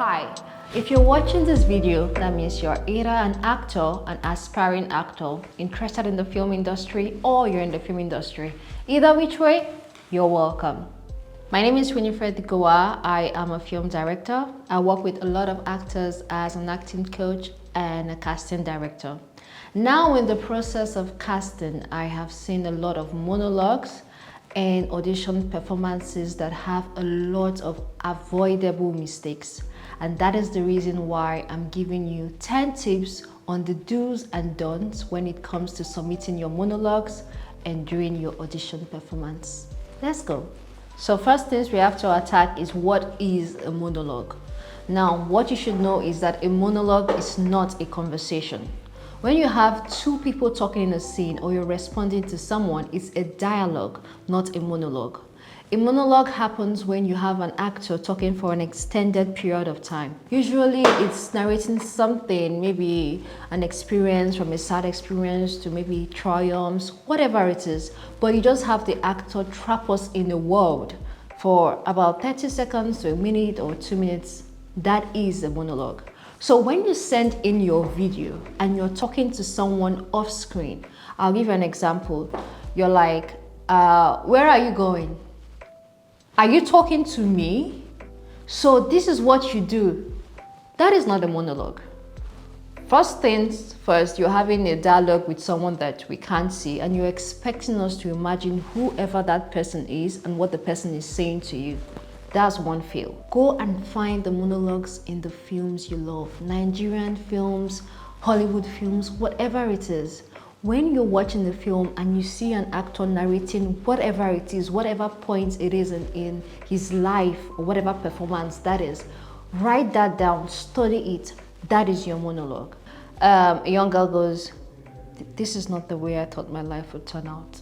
Hi, if you're watching this video, that means you're either an actor, an aspiring actor, interested in the film industry, or you're in the film industry. Either which way, you're welcome. My name is Winifred Goa. I am a film director. I work with a lot of actors as an acting coach and a casting director. Now in the process of casting, I have seen a lot of monologues and audition performances that have a lot of avoidable mistakes. And that is the reason why I'm giving you 10 tips on the do's and don'ts when it comes to submitting your monologues and doing your audition performance. Let's go. So first things we have to attack is what is a monologue. Now, what you should know is that a monologue is not a conversation. When you have two people talking in a scene or you're responding to someone, it's a dialogue, not a monologue. A monologue happens when you have an actor talking for an extended period of time. Usually it's narrating something, maybe an experience, from a sad experience to maybe triumphs, whatever it is. But you just have the actor trap us in a world for about 30 seconds to a minute or 2 minutes. That is a monologue. So when you send in your video and you're talking to someone off screen, I'll give you an example. You're like, where are you going? Are you talking to me? So this is what you do. That is not a monologue. First things first, you're having a dialogue with someone that we can't see and you're expecting us to imagine whoever that person is and what the person is saying to you. That's one fail. Go and find the monologues in the films you love. Nigerian films, Hollywood films, whatever it is. When you're watching the film and you see an actor narrating whatever it is, whatever point it is in his life or whatever performance that is, write that down, study it. That is your monologue. A young girl goes, this is not the way I thought my life would turn out.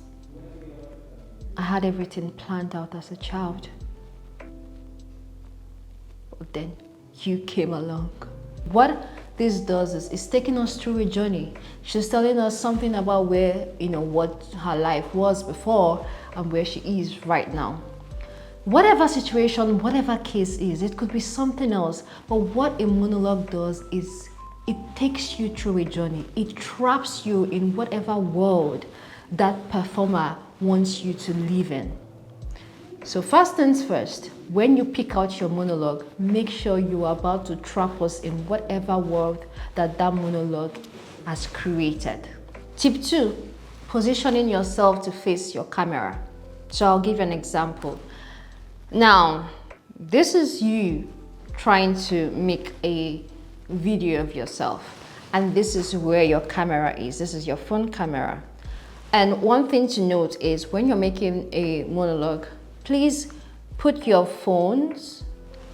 I had everything planned out as a child. But then you came along. What this does is it's taking us through a journey. She's telling us something about where, what her life was before and where she is right now. Whatever situation, whatever case is, it could be something else. But what a monologue does is it takes you through a journey. It traps you in whatever world that performer wants you to live in. So first things first, when you pick out your monologue, make sure you are about to trap us in whatever world that monologue has created. Tip 2, positioning yourself to face your camera. So I'll give you an example. Now, this is you trying to make a video of yourself, and this is where your camera is. This is your phone camera. And one thing to note is when you're making a monologue, please put your phones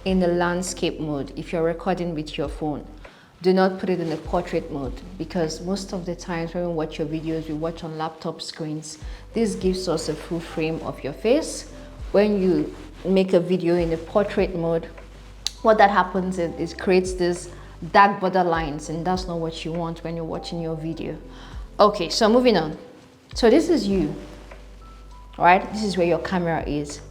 in the landscape mode if you're recording with your phone. Do not put it in the portrait mode, because most of the times when we watch your videos, we watch on laptop screens. This gives us a full frame of your face. When you make a video in the portrait mode, what that happens is it creates this dark border lines, and that's not what you want when you're watching your video. Okay, so moving on. So this is you. Right? This is where your camera is.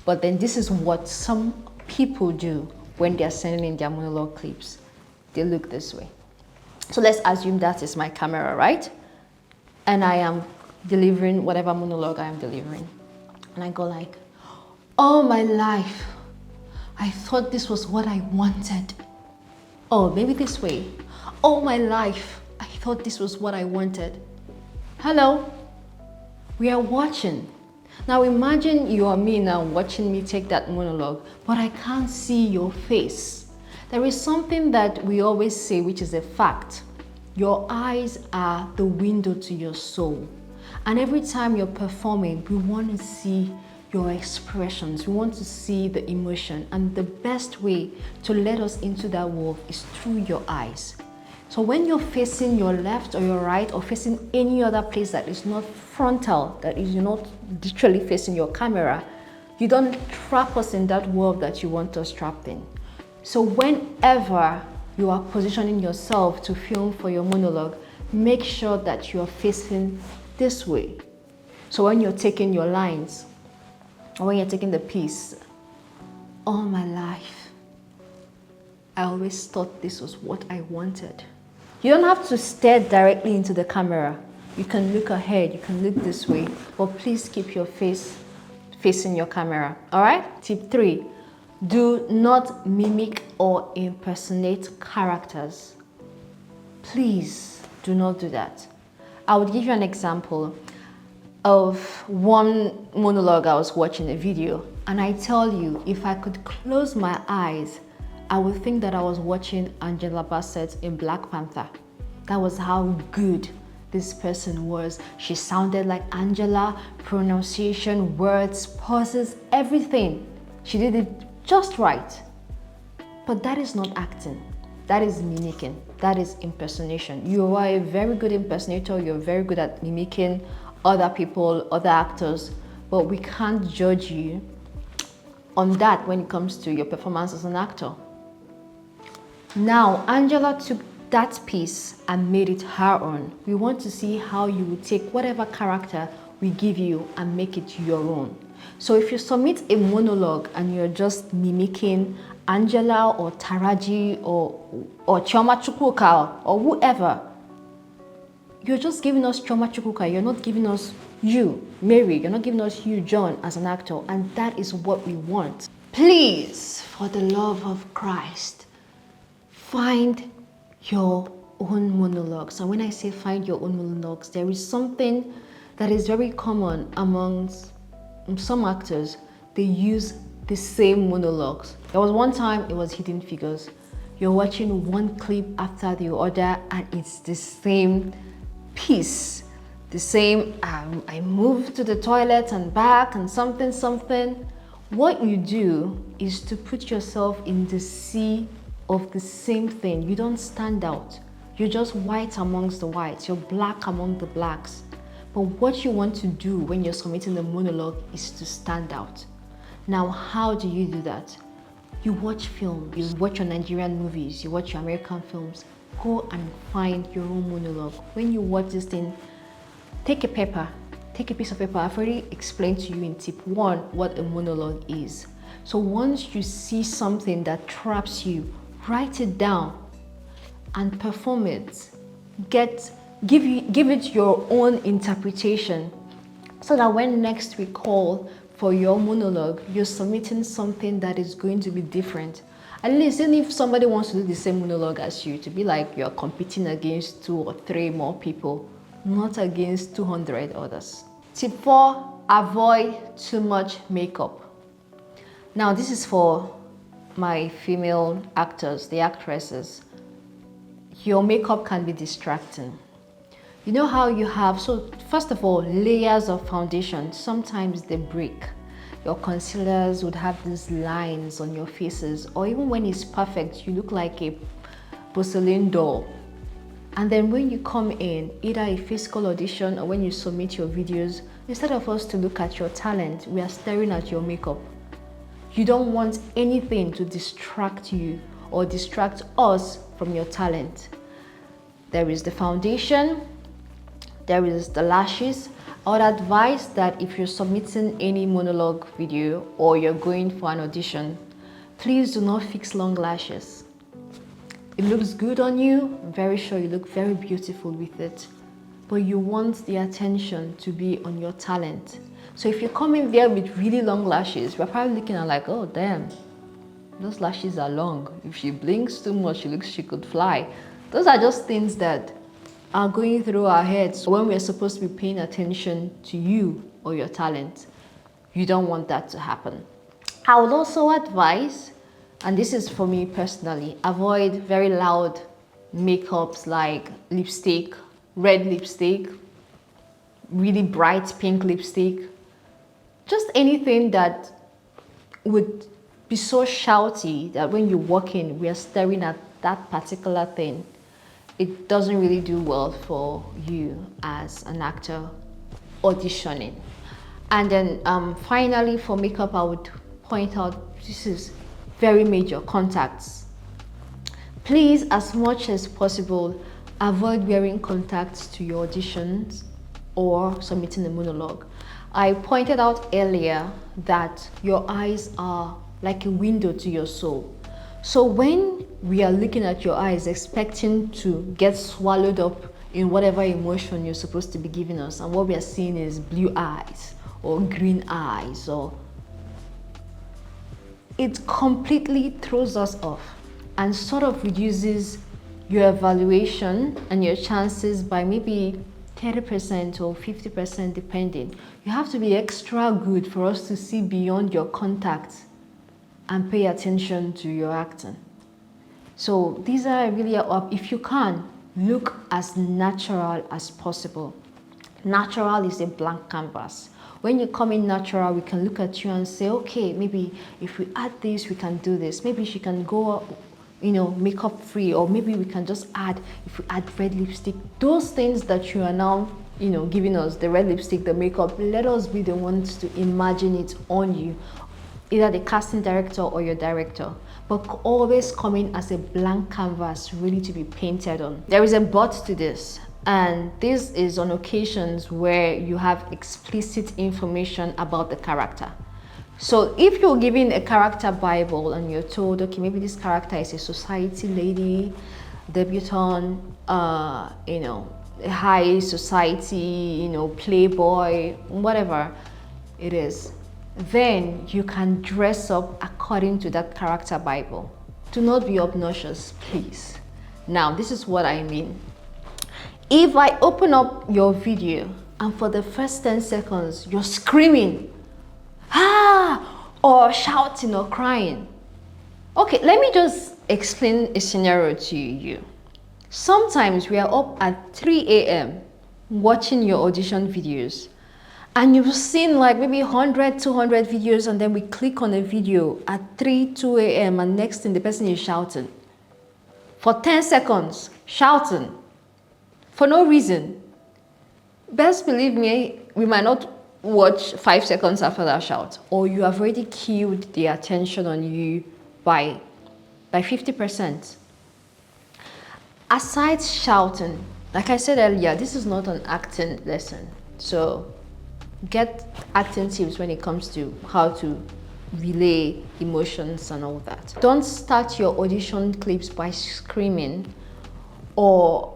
But then this is what some people do when they're sending in their monologue clips. They look this way. So let's assume that is my camera, right? And I am delivering whatever monologue I am delivering. And I go like, all my life, I thought this was what I wanted. Oh, maybe this way. All my life, I thought this was what I wanted. Hello, we are watching. Now imagine you are me now watching me take that monologue, but I can't see your face. There is something that we always say, which is a fact. Your eyes are the window to your soul. And every time you're performing, we want to see your expressions. We want to see the emotion. And the best way to let us into that world is through your eyes. So when you're facing your left or your right or facing any other place that is not frontal, that is not literally facing your camera, you don't trap us in that world that you want us trapped in. So whenever you are positioning yourself to film for your monologue, make sure that you're facing this way. So when you're taking your lines, or when you're taking the piece, all my life, I always thought this was what I wanted. You don't have to stare directly into the camera. You can look ahead, you can look this way, but please keep your face facing your camera, all right? Tip 3, do not mimic or impersonate characters. Please do not do that. I would give you an example of one monologue I was watching a video, and I tell you, if I could close my eyes, I would think that I was watching Angela Bassett in Black Panther. That was how good this person was. She sounded like Angela, pronunciation, words, pauses, everything. She did it just right. But that is not acting. That is mimicking. That is impersonation. You are a very good impersonator. You're very good at mimicking other people, other actors, but we can't judge you on that when it comes to your performance as an actor. Now, Angela took that piece and made it her own. We want to see how you would take whatever character we give you and make it your own. So if you submit a monologue and you're just mimicking Angela or Taraji or Chioma Chukwuka or whoever, you're just giving us Chioma Chukwuka. You're not giving us you, Mary. You're not giving us you, John, as an actor. And that is what we want. Please, for the love of Christ, find your own monologues. And when I say find your own monologues, there is something that is very common amongst some actors. They use the same monologues. There was one time it was Hidden Figures. You're watching one clip after the other and it's the same piece. The same, I moved to the toilet and back and something. What you do is to put yourself in the sea of the same thing. You don't stand out. You're just white amongst the whites. You're black among the blacks. But what you want to do when you're submitting the monologue is to stand out. Now, how do you do that? You watch film, you watch your Nigerian movies, you watch your American films. Go and find your own monologue. When you watch this thing, take a piece of paper. I've already explained to you in tip 1 what a monologue is. So once you see something that traps you, write it down and perform it. Give it your own interpretation, so that when next we call for your monologue, you're submitting something that is going to be different. At least, even if somebody wants to do the same monologue as you, to be like you're competing against 2 or 3 more people, not against 200 others. Tip 4, avoid too much makeup. Now, this is for my female actors, the actresses. Your makeup can be distracting. You know how you have, so first of all, layers of foundation, sometimes they break. Your concealers would have these lines on your faces, or even when it's perfect, you look like a porcelain doll. And then when you come in, either a physical audition or when you submit your videos, instead of us to look at your talent, we are staring at your makeup. You don't want anything to distract you or distract us from your talent. There is the foundation, there is the lashes. I would advise that if you're submitting any monologue video or you're going for an audition, please do not fix long lashes. It looks good on you, I'm very sure you look very beautiful with it, but you want the attention to be on your talent. So if you come in there with really long lashes, we're probably looking at like, oh damn, those lashes are long. If she blinks too much, she could fly. Those are just things that are going through our heads when we're supposed to be paying attention to you or your talent. You don't want that to happen. I would also advise, and this is for me personally, avoid very loud makeups like lipstick, red lipstick, really bright pink lipstick. Just anything that would be so shouty that when you walk in, we are staring at that particular thing. It doesn't really do well for you as an actor auditioning. And then finally, for makeup, I would point out this is very major: contacts. Please, as much as possible, avoid wearing contacts to your auditions or submitting a monologue. I pointed out earlier that your eyes are like a window to your soul. So when we are looking at your eyes, expecting to get swallowed up in whatever emotion you're supposed to be giving us, and what we are seeing is blue eyes or green eyes, or it completely throws us off and sort of reduces your evaluation and your chances by maybe 30% or 50% depending. You have to be extra good for us to see beyond your contact and pay attention to your acting. So these are really up. If you can, look as natural as possible. Natural is a blank canvas. When you come in natural, we can look at you and say, okay, maybe if we add this, we can do this. Maybe she can go, makeup free, or maybe we can just add, if we add red lipstick, those things that you are now, giving us, the red lipstick, the makeup, let us be the ones to imagine it on you, either the casting director or your director. But always come in as a blank canvas, really to be painted on. There is a but to this. And this is on occasions where you have explicit information about the character. So if you're given a character Bible and you're told, okay, maybe this character is a society lady, debutante, high society, playboy, whatever it is, then you can dress up according to that character Bible. Do not be obnoxious, please. Now, this is what I mean. If I open up your video and for the first 10 seconds, you're screaming, or shouting or crying. Okay, let me just explain a scenario to you. Sometimes we are up at 3 a.m. watching your audition videos, and you've seen like maybe 100, 200 videos, and then we click on a video at 2 a.m. and next thing the person is shouting. For 10 seconds, shouting. For no reason. Best believe me, we might not watch 5 seconds after that shout, or you have already killed the attention on you by 50%. Aside shouting, like I said earlier, this is not an acting lesson. So get acting tips when it comes to how to relay emotions and all that. Don't start your audition clips by screaming or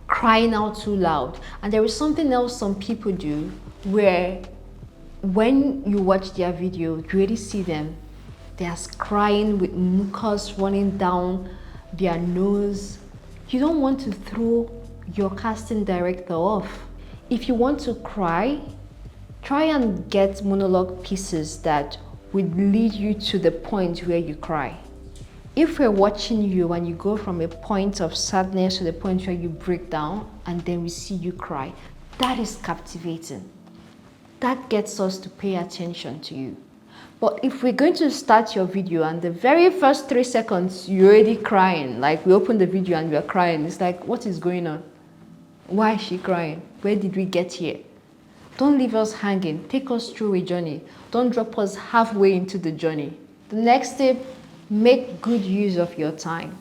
crying out too loud. And there is something else some people do where when you watch their video, you already see them, they are crying with mucus running down their nose. You don't want to throw your casting director off. If you want to cry, try and get monologue pieces that would lead you to the point where you cry. If we're watching you and you go from a point of sadness to the point where you break down and then we see you cry, that is captivating. That gets us to pay attention to you. But if we're going to start your video and the very first 3 seconds you're already crying, like we open the video and we're crying, it's like, what is going on? Why is she crying? Where did we get here? Don't leave us hanging. Take us through a journey. Don't drop us halfway into the journey. The next tip, make good use of your time.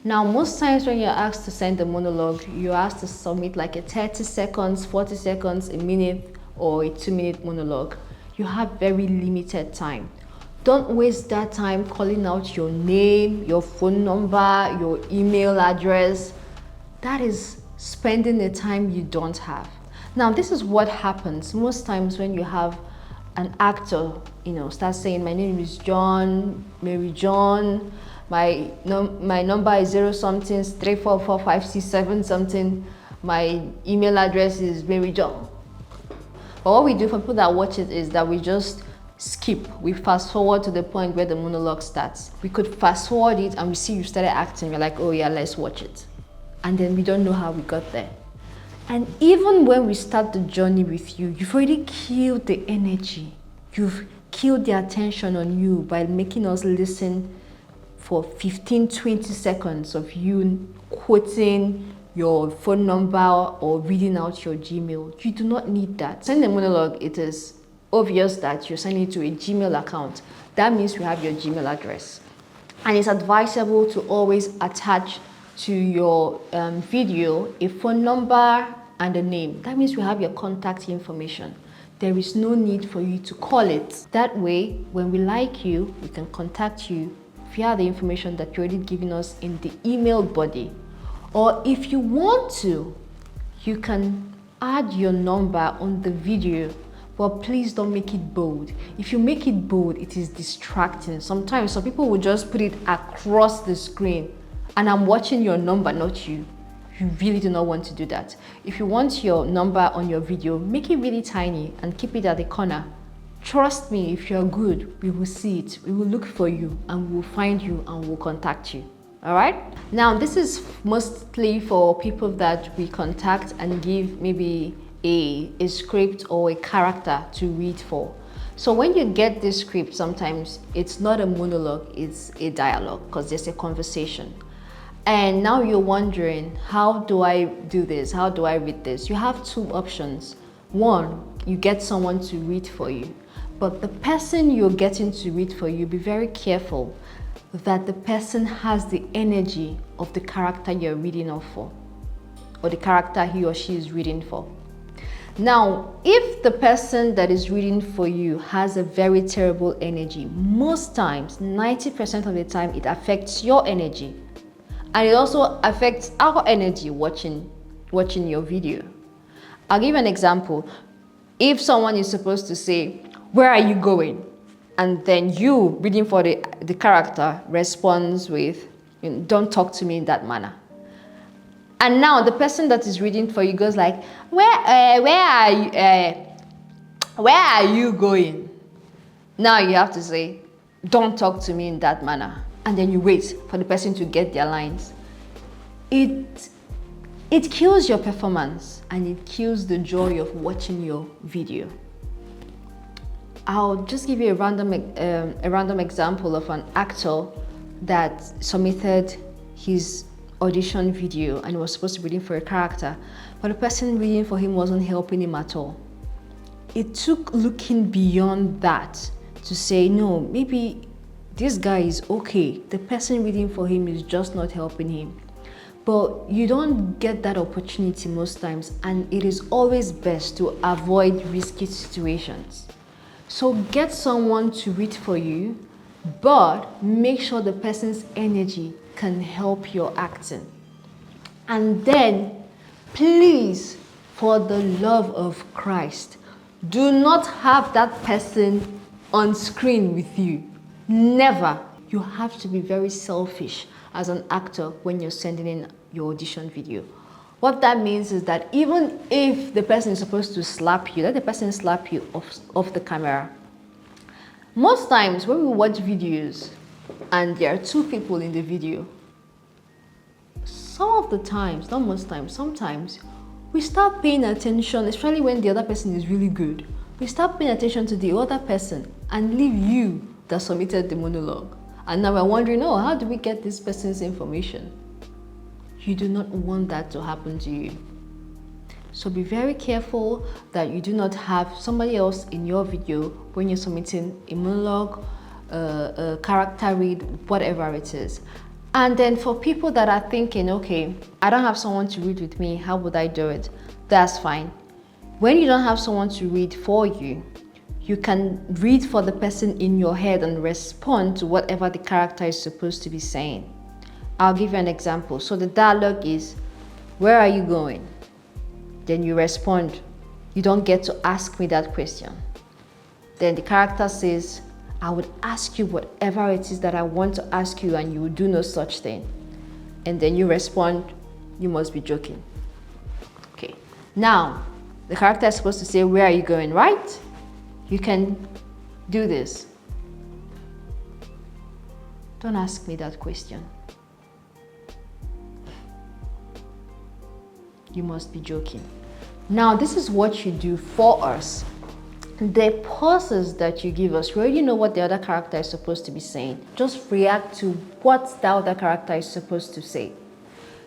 Now, most times when you're asked to send a monologue, you're asked to submit like a 30 seconds, 40 seconds, a minute, or a 2-minute monologue. You have very limited time. Don't waste that time calling out your name, your phone number, your email address. That is spending the time you don't have. Now, this is what happens most times when you have an actor, start saying, my name is John, Mary John, my number is 0 something, 34456 something, my email address is Mary John. But what we do for people that watch it is that we just skip. We fast forward to the point where the monologue starts. We could fast forward it and we see you started acting. We're like, oh yeah, let's watch it. And then we don't know how we got there. And even when we start the journey with you, you've already killed the energy. You've killed the attention on you by making us listen for 15, 20 seconds of you quoting your phone number or reading out your Gmail. You do not need that. Send a monologue, it is obvious that you're sending it to a Gmail account. That means we have your Gmail address. And it's advisable to always attach to your video a phone number and a name. That means we have your contact information. There is no need for you to call it. That way, when we like you, we can contact you if you have the information that you're already giving us in the email body. Or if you want to, you can add your number on the video, but please don't make it bold. If you make it bold, it is distracting. Sometimes some people will just put it across the screen, and I'm watching your number, not you. You really do not want to do that. If you want your number on your video, make it really tiny and keep it at the corner. Trust me, if you're good, we will see it. We will look for you and we will find you and we'll contact you. All right? Now, this is mostly for people that we contact and give maybe a script or a character to read for. So when you get this script, sometimes it's not a monologue, it's a dialogue because there's a conversation. And now you're wondering, how do I do this? How do I read this? You have two options. One, you get someone to read for you. But the person you're getting to read for you, be very careful that the person has the energy of the character you're reading off for, or the character he or she is reading for. Now, if the person that is reading for you has a very terrible energy, most times, 90% of the time, it affects your energy. And it also affects our energy watching your video. I'll give you an example. If someone is supposed to say, "Where are you going?" and then you, reading for the character, responds with, "Don't talk to me in that manner." And now the person that is reading for you goes like, where are you going?" Now you have to say, "Don't talk to me in that manner." And then you wait for the person to get their lines. It kills your performance and it kills the joy of watching your video. I'll just give you a random example of an actor that submitted his audition video and was supposed to be reading for a character, but the person reading for him wasn't helping him at all. It took looking beyond that to say, no, maybe this guy is okay. The person reading for him is just not helping him. But you don't get that opportunity most times, and it is always best to avoid risky situations. So get someone to read for you, but make sure the person's energy can help your acting. And then, please, for the love of Christ, do not have that person on screen with you. Never. You have to be very selfish as an actor when you're sending in your audition video. What that means is that even if the person is supposed to slap you, let the person slap you off the camera. Most times when we watch videos and there are two people in the video, some of the times, not most times, sometimes we start paying attention, especially when the other person is really good. We start paying attention to the other person and leave you that submitted the monologue. And now we're wondering, oh, how do we get this person's information? You do not want that to happen to you. So be very careful that you do not have somebody else in your video when you're submitting a monologue, a character read, whatever it is. And then for people that are thinking, okay, I don't have someone to read with me, how would I do it? That's fine. When you don't have someone to read for you, you can read for the person in your head and respond to whatever the character is supposed to be saying. I'll give you an example. So the dialogue is, "Where are you going?" Then you respond, "You don't get to ask me that question." Then the character says, "I would ask you whatever it is that I want to ask you and you would do no such thing." And then you respond, "You must be joking." Okay. Now, the character is supposed to say, "Where are you going?" right? You can do this. "Don't ask me that question. You must be joking." Now, this is what you do for us. The pauses that you give us, we already know what the other character is supposed to be saying. Just react to what the other character is supposed to say.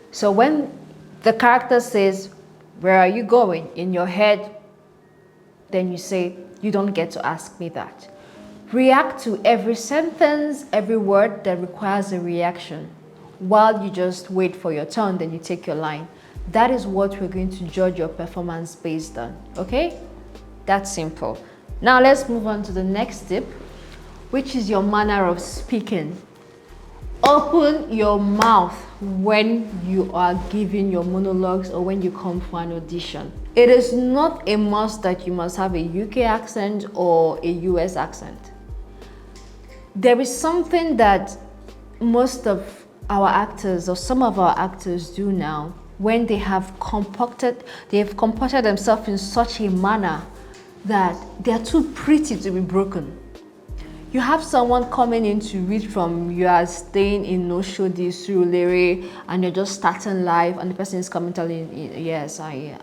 So when the character says, "Where are you going?" in your head, then you say, "You don't get to ask me that." React to every sentence, every word that requires a reaction, while you just wait for your turn, then you take your line. That is what we're going to judge your performance based on, okay? That's simple. Now let's move on to the next tip, which is your manner of speaking. Open your mouth when you are giving your monologues or when you come for an audition. It is not a must that you must have a UK accent or a US accent. There is something that most of our actors or some of our actors do now when they have compacted themselves in such a manner that they are too pretty to be broken. You have someone coming in to read from, you are staying in No Show This Surulere and you're just starting live and the person is coming telling you, yes, I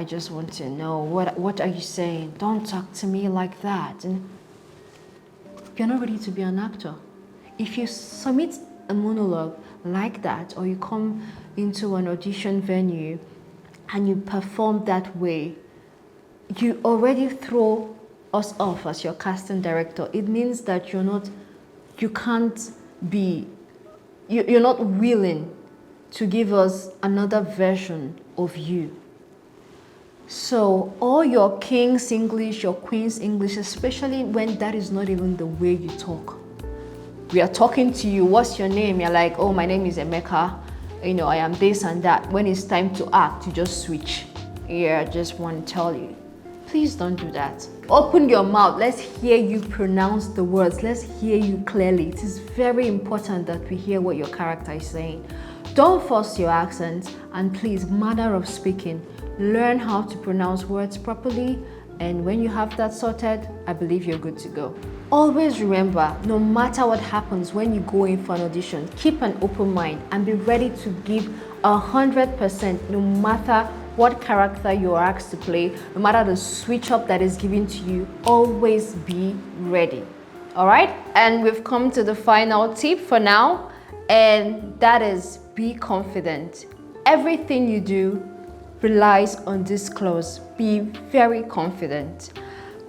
just want to know, what are you saying? Don't talk to me like that. And you're not ready to be an actor. If you submit a monologue like that, or you come into an audition venue and you perform that way, you already throw us off as your casting director. It means that you're not willing to give us another version of you. So all your King's English, your Queen's English, especially when that is not even the way you talk. We are talking to you, what's your name? You're like, oh, my name is Emeka. I am this and that. When it's time to act, you just switch. Yeah, I just want to tell you. Please don't do that. Open your mouth. Let's hear you pronounce the words. Let's hear you clearly. It is very important that we hear what your character is saying. Don't force your accent, and please, manner of speaking. Learn how to pronounce words properly, and when you have that sorted, I believe you're good to go. Always remember, no matter what happens when you go in for an audition, keep an open mind and be ready to give 100%, no matter what character you are asked to play, no matter the switch up that is given to you. Always be ready. All right? And we've come to the final tip for now, and that is be confident. Everything you do relies on this clause. Be very confident.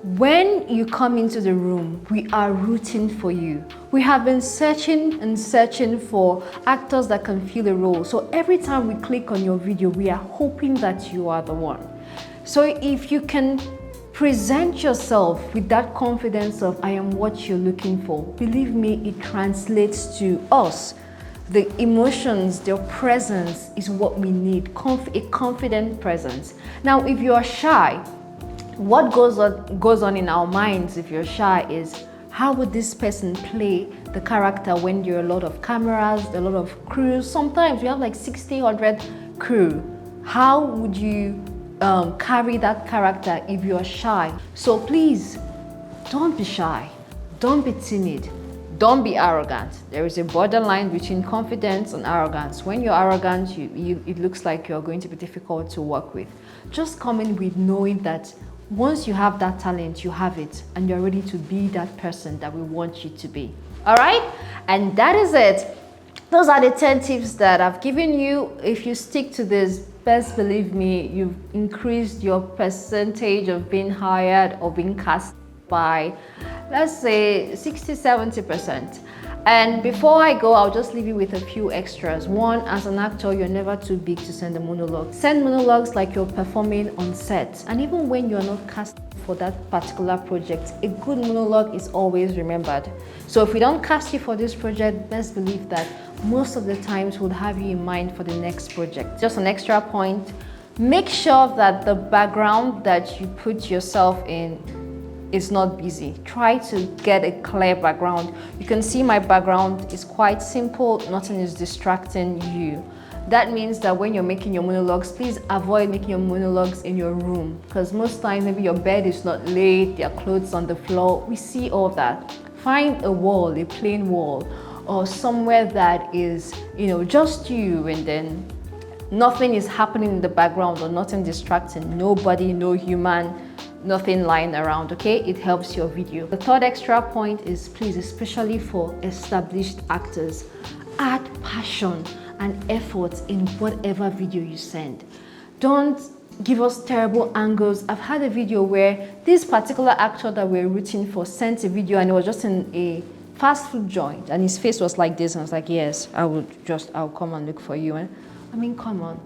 When you come into the room, we are rooting for you. We have been searching and searching for actors that can fill a role. So every time we click on your video, we are hoping that you are the one. So if you can present yourself with that confidence of I am what you're looking for, believe me, it translates to us. The emotions, their presence is what we need, a confident presence. Now, if you are shy, what goes on in our minds if you're shy is, how would this person play the character when there are a lot of cameras, a lot of crews? Sometimes we have like 60, 100 crew. How would you carry that character if you're shy? So please, don't be shy. Don't be timid. Don't be arrogant. There is a borderline between confidence and arrogance. When you're arrogant, it looks like you're going to be difficult to work with. Just come in with knowing that once you have that talent, you have it, and you're ready to be that person that we want you to be. All right? And that is it. Those are the 10 tips that I've given you. If you stick to this, best believe me, you've increased your percentage of being hired or being cast by, let's say, 60–70%. And before I go, I'll just leave you with a few extras. One, as an actor, you're never too big to send a monologue. Send monologues like you're performing on set. And even when you're not cast for that particular project, a good monologue is always remembered. So if we don't cast you for this project, best believe that most of the times we'll have you in mind for the next project. Just an extra point, make sure that the background that you put yourself in is not busy. Try to get a clear background. You can see my background is quite simple. Nothing is distracting you. That means that when you're making your monologues, please avoid making your monologues in your room, because most times maybe your bed is not laid, there are clothes on the floor. We see all that. Find a wall, a plain wall, or somewhere that is, just you, and then nothing is happening in the background or nothing distracting. Nobody, no human, nothing lying around, okay? It helps your video. The third extra point is, please, especially for established actors, add passion and effort in whatever video you send. Don't give us terrible angles. I've had a video where this particular actor that we're rooting for sent a video, and it was just in a fast food joint, and his face was like this, and I was like, yes, I'll come and look for you. And I mean, come on.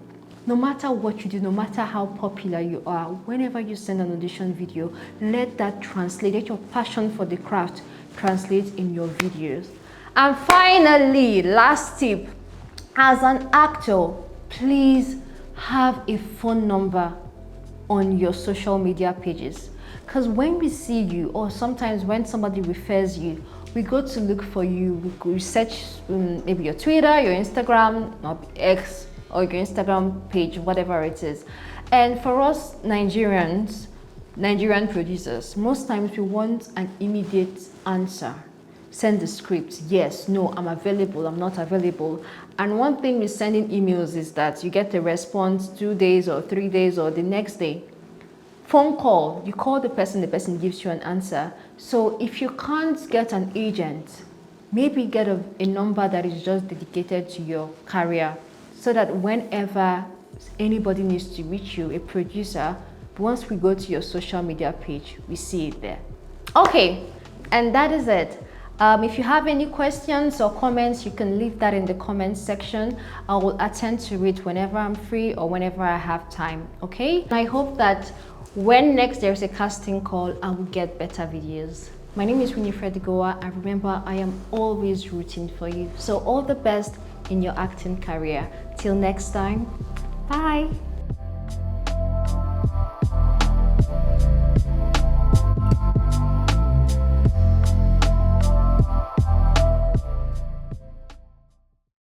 No matter what you do, no matter how popular you are, whenever you send an audition video, let that translate, let your passion for the craft translate in your videos. And finally, last tip, as an actor, please have a phone number on your social media pages, because when we see you, or sometimes when somebody refers you, we go to look for you, we search maybe your Twitter, your Instagram, or X, or your Instagram page, whatever it is. And for us Nigerian producers, most times we want an immediate answer. Send the script, yes, no, I'm available, I'm not available. And one thing with sending emails is that you get a response 2 days or 3 days or the next day. Phone call, you call the person gives you an answer. So if you can't get an agent, maybe get a number that is just dedicated to your career, so that whenever anybody needs to reach you, a producer, once we go to your social media page, we see it there. Okay, and that is it. If you have any questions or comments, you can leave that in the comments section. I will attend to it whenever I'm free or whenever I have time, okay? I hope that when next there's a casting call, I will get better videos. My name is Winifred Goa, and remember, I am always rooting for you. So all the best in your acting career. Till next time, bye.